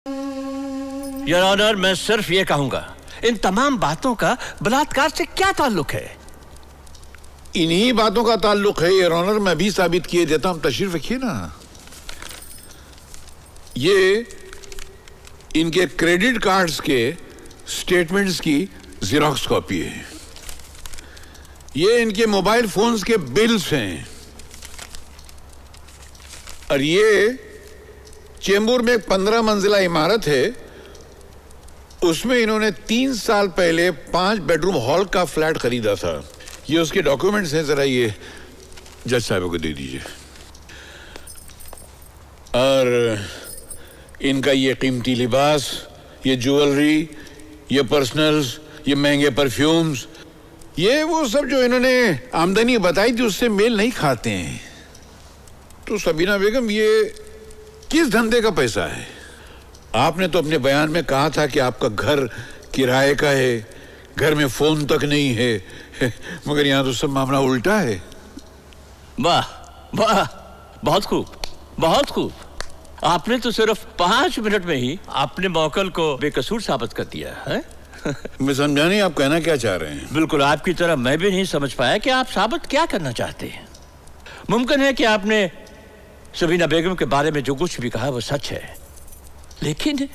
Your honour, मैं सिर्फ ये कहूंगा, इन तमाम बातों का बलात्कार से क्या ताल्लुक है? इन्हीं बातों का ताल्लुक है योर ऑनर। मैं भी साबित किए देता हूं। तशरीफ रखिए ना। ये इनके क्रेडिट कार्ड्स के स्टेटमेंट्स की जेरॉक्स कॉपी है। ये इनके मोबाइल फोन्स के बिल्स हैं। और ये चेंबूर में एक 15 मंजिला इमारत है, उसमें इन्होंने 3 साल पहले 5 बेडरूम हॉल का फ्लैट खरीदा था। ये उसके डॉक्यूमेंट्स हैं, जरा ये जज साहब को दे दीजिए। और इनका ये कीमती लिबास, ये ज्वेलरी, ये पर्सनल्स, ये महंगे परफ्यूम्स, ये वो सब जो इन्होंने आमदनी बताई थी उससे मेल नहीं खाते हैं। तो सबीना बेगम, ये किस धंधे का पैसा है? आपने तो अपने बयान में कहा था कि आपका घर किराए का है, घर में फोन तक नहीं है, मगर यहां तो सब मामला उल्टा है। वाह वाह, बहुत खूब, बहुत खूब। आपने तो सिर्फ 5 मिनट में ही अपने मौकल को बेकसूर साबित कर दिया है। मैं समझा नहीं आप कहना क्या चाह रहे हैं। बिल्कुल आपकी तरह मैं भी नहीं समझ पाया कि आप साबित क्या करना चाहते हैं। मुमकिन है कि आपने सबीना बेगम के बारे में जो कुछ भी कहा वो सच है, लेकिन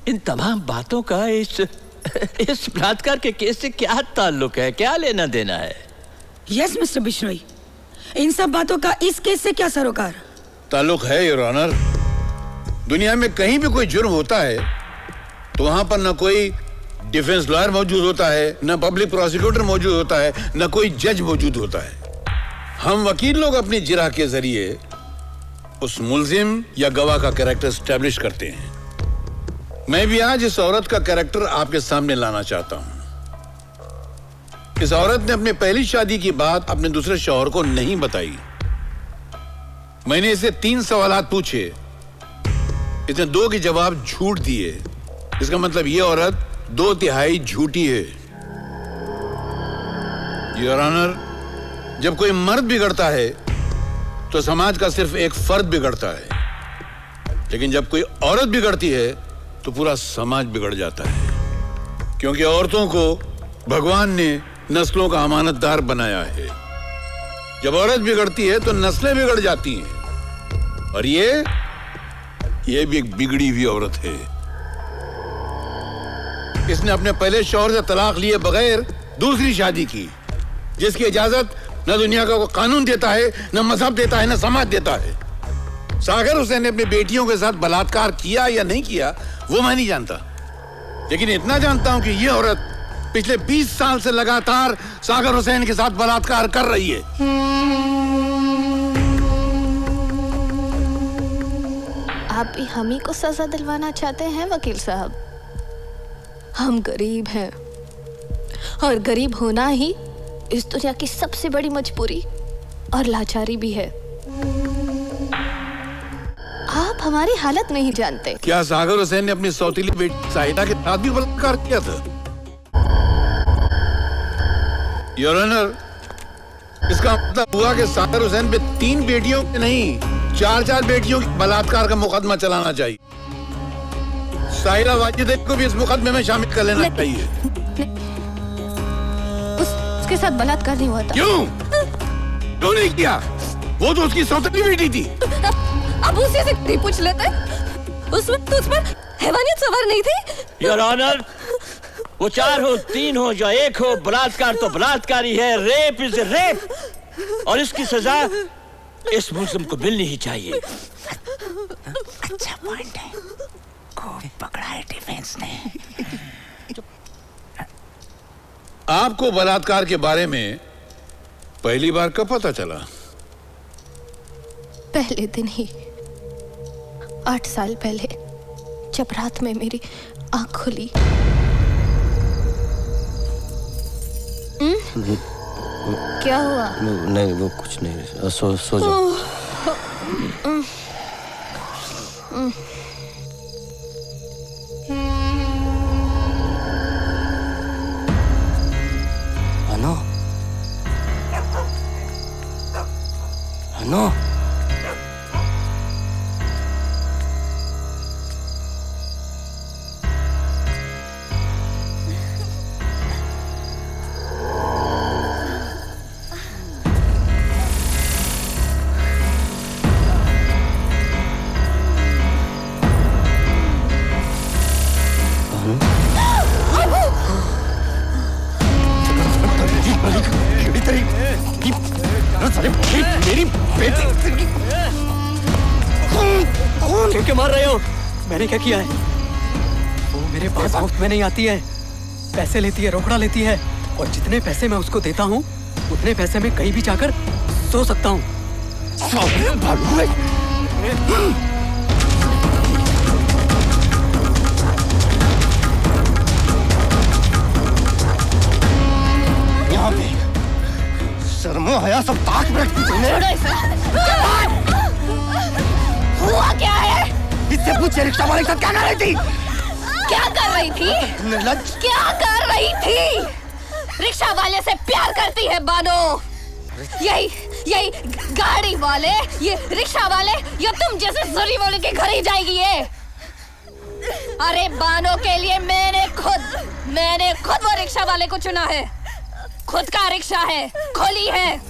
इन तमाम बातों का इस बलात्कार के केस से क्या ताल्लुक है, क्या लेना देना है? यस मिस्टर बिश्नोई, इन सब बातों का इस केस से क्या सरोकार? ताल्लुक है योर ऑनर। दुनिया में कहीं भी कोई जुर्म होता है तो वहां पर न कोई डिफेंस लॉयर मौजूद होता है, न पब्लिक प्रोसिक्यूटर मौजूद होता है, न कोई जज मौजूद होता है। हम वकील लोग अपनी जिरा के जरिए उस मुल्जिम या गवाह का कैरेक्टर एस्टैब्लिश करते हैं। मैं भी आज इस औरत का कैरेक्टर आपके सामने लाना चाहता हूं। इस औरत ने अपनी पहली शादी की बात अपने दूसरे शौहर को नहीं बताई। मैंने इसे 3 सवालात पूछे, इसने 2 के जवाब झूठ दिए। इसका मतलब ये औरत 2/3 झूठी है। योर ऑनर, जब कोई मर्द बिगड़ता है तो समाज का सिर्फ एक फर्द बिगड़ता है, लेकिन जब कोई औरत बिगड़ती है तो पूरा समाज बिगड़ जाता है, क्योंकि औरतों को भगवान ने नस्लों का अमानतदार बनाया है। जब औरत बिगड़ती है तो नस्लें बिगड़ जाती हैं, और ये भी एक बिगड़ी हुई औरत है। इसने अपने पहले शौहर से तलाक लिए बगैर दूसरी शादी की, जिसकी इजाजत न दुनिया का कोई कानून देता है, न मजहब देता है, न समाज देता है। सागर हुसैन ने अपनी बेटियों के साथ बलात्कार किया या नहीं किया वो मैं नहीं जानता, लेकिन इतना जानता हूं कि ये औरत पिछले 20 साल से लगातार सागर हुसैन के साथ बलात्कार कर रही है। आप भी हम ही को सजा दिलवाना चाहते हैं वकील साहब? हम गरीब हैं, और गरीब होना ही इस दुनिया की सबसे बड़ी मजबूरी और लाचारी भी है। आप हमारी हालत नहीं जानते। क्या सागर हुसैन ने अपनी सौतीली बेटी साहिदा के साथ भी बलात्कार किया था? योर ऑनर, इसका मतलब हुआ कि सागर हुसैन पे 3 बेटियों के नहीं 4 बेटियों के बलात्कार का मुकदमा चलाना चाहिए। साहिरा वाजिद को भी इस मुकदमे में शामिल कर लेना चाहिए। उसके साथ बलात्कार नहीं हुआ था। क्यों नहीं किया? वो तो उसकी सौतेली बेटी थी। अब उसी से नहीं पूछ लेते? उसमें तो उस पर हैवानियत सवार नहीं थी? योर ऑनर, वो 4 हो, 3 हो, या 1 हो, बलात्कार तो बलात्कार ही है। रेप इज रेप, और इसकी सजा इस मुल्जिम को मिलनी ही चाहिए। अच्छा पॉइंट है, खूब पकड़ा है डिफेंस ने। आपको बलात्कार के बारे में पहली बार कब पता चला? पहले दिन ही, 8 साल पहले, जब रात में मेरी आंख खुली। क्या हुआ? नहीं, वो कुछ नहीं। सो जाओ। अनु, अनु, 嗯 अनु, क्यों मार रहे हो? मैंने क्या किया है? वो मेरे पास मुफ्त में नहीं आती है, पैसे लेती है, रोकड़ा लेती है, और जितने पैसे मैं उसको देता हूँ उतने पैसे में कहीं भी जाकर सो सकता हूँ। यहाँ पे शर्मो हया सब ताक में रखती तुमने। हुआ क्या है? इससे पूछे रिक्शा वाले के साथ क्या कर रही थी? क्या कर रही थी? निर्लज्ज। क्या कर रही थी? रिक्शा वाले से प्यार करती है बानो। यही गाड़ी वाले, ये रिक्शा वाले, या तुम जैसे जरी वाले के घर ही जाएगी ये। अरे बानो के लिए मैंने खुद वो रिक्शा वाले को चुना है। खुद का रिक्शा है, खोली है,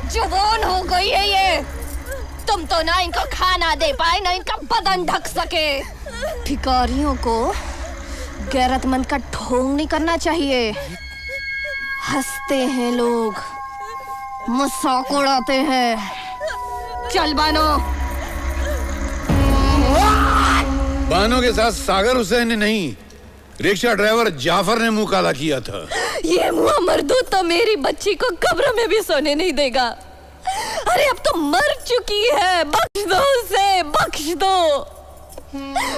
जवान हो गई है ये। तुम तो ना इनको खाना दे पाए, ना इनका बदन ढक सके। भिखारियों को गैरतमंद का ढोंग नहीं करना चाहिए। हंसते हैं लोग, मजाक उड़ाते हैं। चल बानो। बानो के साथ सागर हुसैन ने नहीं, रिक्शा ड्राइवर जाफर ने मुंह काला किया था। ये मुआ मर्दू तो मेरी बच्ची को कब्र में भी सोने नहीं देगा। अरे अब तो मर चुकी है, बख्श दो उसे, बख्श दो।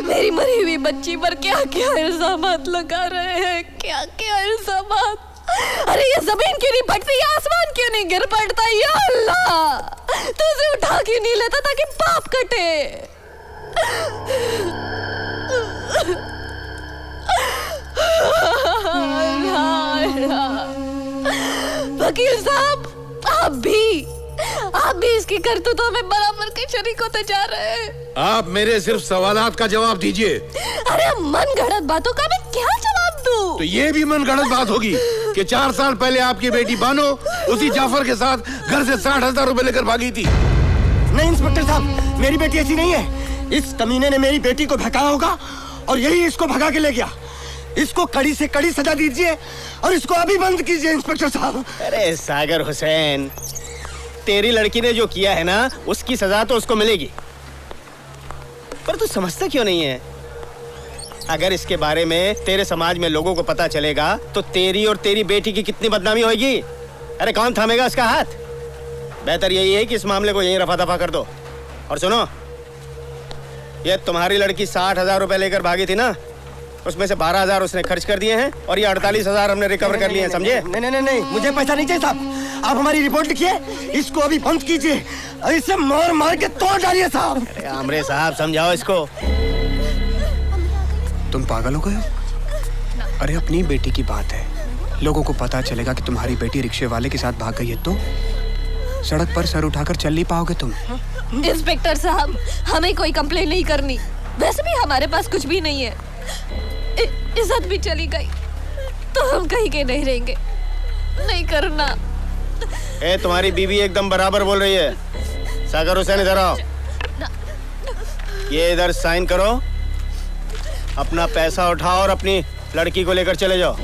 मेरी मरी हुई बच्ची पर क्या क्या इल्जामात लगा रहे हैं, क्या क्या इल्जामात। अरे ये जमीन क्यों नहीं फटती, आसमान क्यों नहीं गिर पड़ता? या अल्लाह, तुझे उठा क्यों नहीं लेता ताकि पाप कटे? वकील साहब, आप भी इसकी करतूतों में बराबर के शरीक होते जा रहे हैं। आप मेरे सिर्फ सवालात का जवाब दीजिए। अरे मन गढ़ंत बातों का मैं क्या जवाब दूं? तो ये भी मन गढ़ंत बात होगी कि 4 साल पहले आपकी बेटी बानो उसी जाफर के साथ घर से 60,000 रुपए लेकर भागी थी। नहीं इंस्पेक्टर साहब, मेरी बेटी ऐसी नहीं है। इस कमीने ने मेरी बेटी को भगाया होगा और यही इसको भगा के ले गया। इसको कड़ी से कड़ी सजा दीजिए और इसको अभी बंद कीजिए इंस्पेक्टर साहब। अरे सागर हुसैन, तेरी लड़की ने जो किया है ना, उसकी सजा तो उसको मिलेगी। पर तू समझता क्यों नहीं है? अगर इसके बारे में तेरे समाज में लोगों को पता चलेगा तो तेरी और तेरी बेटी की कितनी बदनामी होगी। अरे कौन थामेगा इसका हाथ? बेहतर यही है कि इस मामले को यहीं रफा दफा कर दो। और सुनो, ये तुम्हारी लड़की 60,000 रुपए लेकर भागी थी ना, उसमें से 12,000 उसने खर्च कर दिए हैं और ये 48,000 हमने रिकवर कर लिए हैं, समझे? नहीं, मुझे पैसा नहीं चाहिए साहब। आप हमारी रिपोर्ट लिखिए, इसको अभी बंद कीजिए और इसे मार के तोड़ डालिए साहब। अरे आमरे साहब, समझाओ इसको। तुम पागल हो गए हो? अरे अपनी बेटी की बात है, लोगों को पता चलेगा कि तुम्हारी बेटी रिक्शे वाले के साथ भाग गई है तो सड़क पर सर उठाकर चल नहीं पाओगे तुम। इंस्पेक्टर साहब, हमें कोई कंप्लेन नहीं करनी। वैसे भी हमारे पास कुछ भी नहीं है। इज्जत भी चली गई तो हम कहीं के नहीं रहेंगे। नहीं करना। ए, तुम्हारी बीवी एकदम बराबर बोल रही है। सागर हुसैन इधर आओ। ये इधर साइन करो, अपना पैसा उठाओ और अपनी लड़की को लेकर चले जाओ।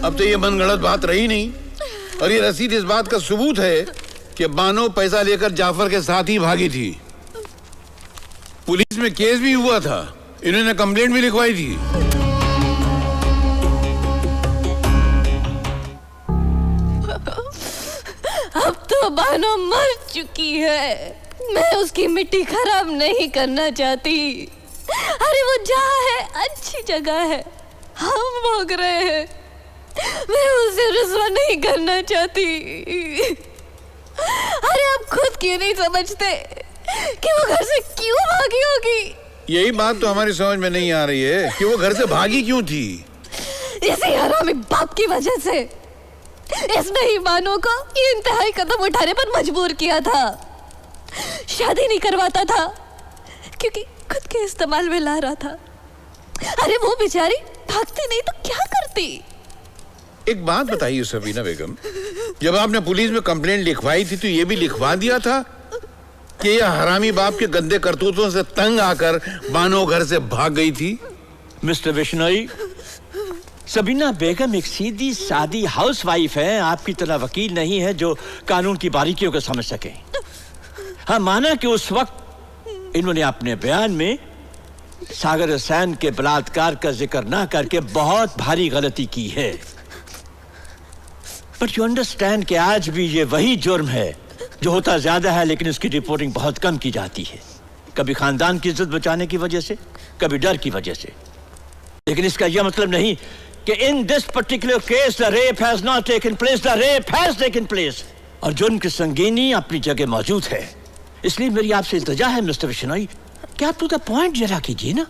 अब तो ये मनगढ़ंत बात रही नहीं और ये रसीद इस बात का सबूत है कि बानो पैसा लेकर जाफर के साथ ही भागी थी। पुलिस में केस भी हुआ था, इन्होंने कंप्लेंट भी लिखवाई थी। अब तो बानो मर चुकी है, मैं उसकी मिट्टी खराब नहीं करना चाहती। अरे वो जहाँ है अच्छी जगह है, हम भोग रहे हैं। मैं उसे रुस्वा नहीं करना चाहती। अरे आप खुद क्यों नहीं समझते कि वो घर से क्यों भागी होगी? यही बात तो हमारी समझ में नहीं आ रही है कि वो घर से भागी क्यों थी। इसी हरामी बाप की वजह से इसने ही बानो को ये इंतहाई कदम उठाने पर मजबूर किया था। शादी नहीं करवाता था क्योंकि खुद के इस्तेमाल में ला रहा था। अरे वो बेचारी भागती नहीं तो क्या करती? एक बात बताइए सबीना बेगम, जब आपने पुलिस में कंप्लेंट लिखवाई थी तो ये भी लिखवा दिया था कि यह हरामी बाप के गंदे करतूतों से तंग आकर बानो घर से भाग गई थी? मिस्टर बिश्नोई, सबीना बेगम एक सीधी सादी हाउसवाइफ है, आपकी तरह वकील नहीं है जो कानून की बारीकियों को समझ सके। हाँ, माना कि उस वक्त इन्होंने अपने बयान में सागर हुसैन के बलात्कार का जिक्र ना करके बहुत भारी गलती की है, बट यू अंडरस्टैंड कि आज भी ये वही जुर्म है जो होता ज्यादा है लेकिन उसकी रिपोर्टिंग बहुत कम की जाती है। कभी खानदान की इज्जत बचाने की वजह से, कभी डर की वजह से। लेकिन इसका यह मतलब नहीं कि in this particular case the rape has not taken place, the rape has taken place. और जुर्म की संगीनी अपनी जगह मौजूद है। इसलिए मेरी आपसे इल्तिजा है मिस्टर बिश्नोई कि आप टू द पॉइंट जरा कीजिए ना।